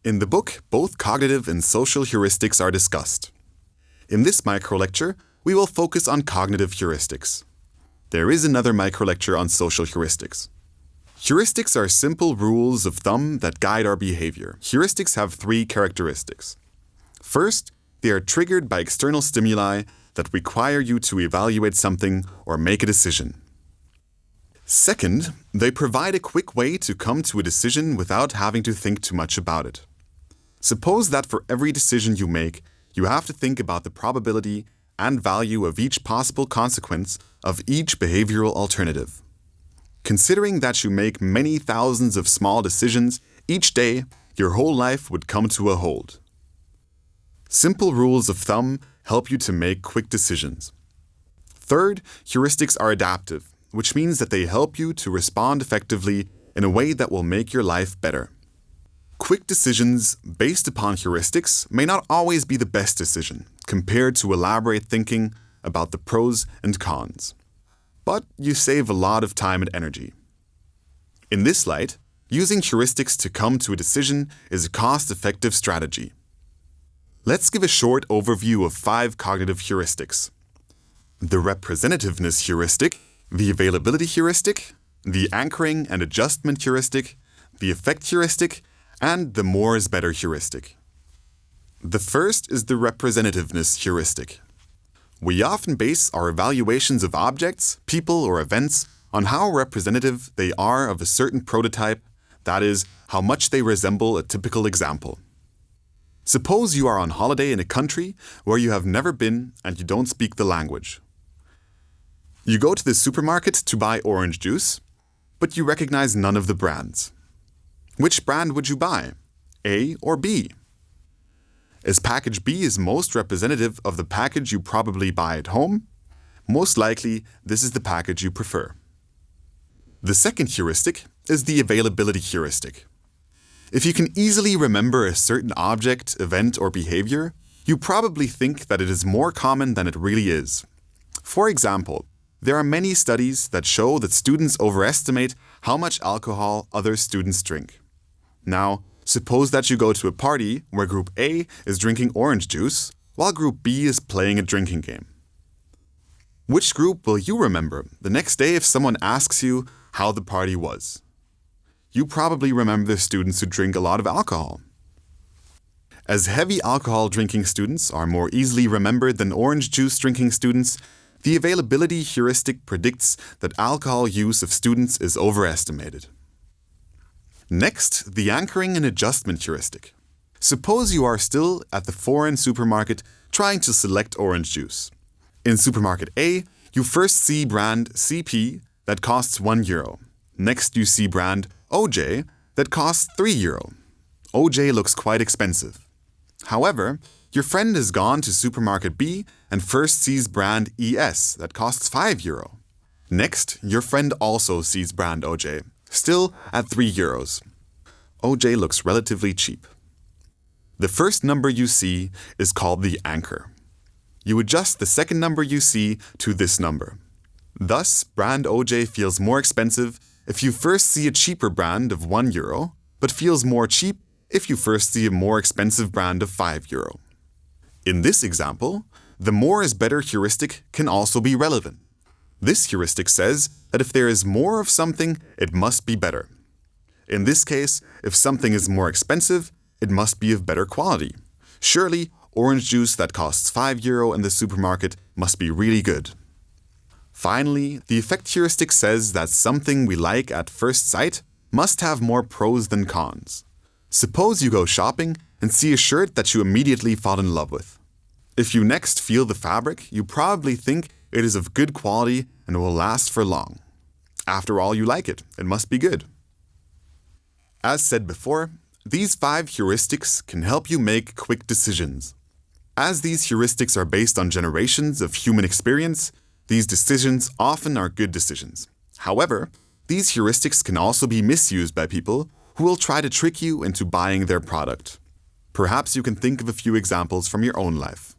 In the book, both cognitive and social heuristics are discussed. In this micro-lecture, we will focus on cognitive heuristics. There is another micro-lecture on social heuristics. Heuristics are simple rules of thumb that guide our behavior. Heuristics have three characteristics. First, they are triggered by external stimuli that require you to evaluate something or make a decision. Second, they provide a quick way to come to a decision without having to think too much about it. Suppose that for every decision you make, you have to think about the probability and value of each possible consequence of each behavioral alternative. Considering that you make many thousands of small decisions each day, your whole life would come to a halt. Simple rules of thumb help you to make quick decisions. Third, heuristics are adaptive, which means that they help you to respond effectively in a way that will make your life better. Quick decisions based upon heuristics may not always be the best decision compared to elaborate thinking about the pros and cons. But you save a lot of time and energy. In this light, using heuristics to come to a decision is a cost-effective strategy. Let's give a short overview of 5 cognitive heuristics: the representativeness heuristic, the availability heuristic, the anchoring and adjustment heuristic, the effect heuristic, and the more is better heuristic. The first is the representativeness heuristic. We often base our evaluations of objects, people, or events on how representative they are of a certain prototype, that is, how much they resemble a typical example. Suppose you are on holiday in a country where you have never been and you don't speak the language. You go to the supermarket to buy orange juice, but you recognize none of the brands. Which brand would you buy, A or B? As package B is most representative of the package you probably buy at home, most likely this is the package you prefer. The second heuristic is the availability heuristic. If you can easily remember a certain object, event, or behavior, you probably think that it is more common than it really is. For example, there are many studies that show that students overestimate how much alcohol other students drink. Now, suppose that you go to a party where Group A is drinking orange juice, while Group B is playing a drinking game. Which group will you remember the next day if someone asks you how the party was? You probably remember the students who drink a lot of alcohol. As heavy alcohol drinking students are more easily remembered than orange juice drinking students, the availability heuristic predicts that alcohol use of students is overestimated. Next, the anchoring and adjustment heuristic. Suppose you are still at the foreign supermarket trying to select orange juice. In supermarket A, you first see brand CP that costs €1. Next, you see brand OJ that costs €3. OJ looks quite expensive. However, your friend has gone to supermarket B and first sees brand ES that costs €5. Next, your friend also sees brand OJ, still at €3. OJ looks relatively cheap. The first number you see is called the anchor. You adjust the second number you see to this number. Thus, brand OJ feels more expensive if you first see a cheaper brand of €1, but feels more cheap if you first see a more expensive brand of €5. In this example, the more is better heuristic can also be relevant. This heuristic says that if there is more of something, it must be better. In this case, if something is more expensive, it must be of better quality. Surely, orange juice that costs €5 in the supermarket must be really good. Finally, the effect heuristic says that something we like at first sight must have more pros than cons. Suppose you go shopping and see a shirt that you immediately fall in love with. If you next feel the fabric, you probably think it is of good quality and will last for long. After all, you like it. It must be good. As said before, these 5 heuristics can help you make quick decisions. As these heuristics are based on generations of human experience, these decisions often are good decisions. However, these heuristics can also be misused by people who will try to trick you into buying their product. Perhaps you can think of a few examples from your own life.